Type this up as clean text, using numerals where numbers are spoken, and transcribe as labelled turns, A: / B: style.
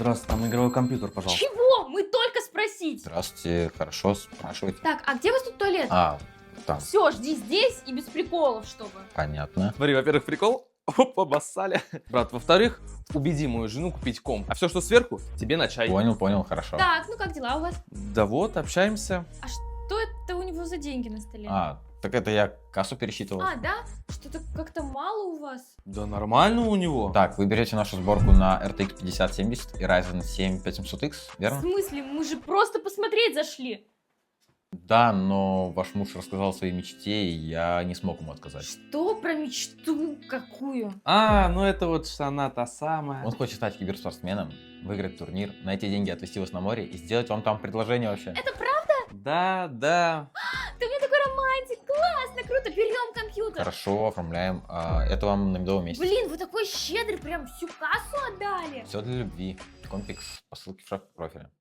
A: Здравствуйте, там игровой компьютер, пожалуйста.
B: Чего? Мы только спросить.
C: Здравствуйте, хорошо, спрашивайте.
B: Так, а где у вас тут туалет?
C: Там,
B: Все, жди здесь и без приколов, чтобы.
C: понятно.
A: Смотри, во-первых, прикол. Оп, обоссали. Брат, во-вторых, убеди мою жену купить комп. А все, что сверху, тебе на чай.
C: Понял, хорошо.
B: Так, ну как дела у вас?
A: Да вот, общаемся.
B: А что это у него за деньги на столе?
C: Так это я кассу пересчитывал.
B: Да? Что-то как-то мало у вас.
A: Да нормально у него.
C: Так, вы берете нашу сборку на RTX 5070 и Ryzen 7 5700X,
B: В
C: верно?
B: смысле? Мы же просто посмотреть зашли.
C: Да, но ваш муж рассказал о своей мечте, и я не смог ему отказать.
B: Что про мечту какую?
A: Ну это вот она та самая.
C: Он хочет стать киберспортсменом, выиграть турнир, на эти деньги отвезти вас на море и сделать вам там предложение вообще.
B: Это правда?
A: Да.
B: Ты у меня такой романтик. Классно, круто. Берем компьютер.
C: Хорошо, оформляем. Это вам на медовом месяце.
B: Блин, вы такой щедрый, прям всю кассу отдали.
C: Все для любви. Компикс по ссылке в шапке профиля.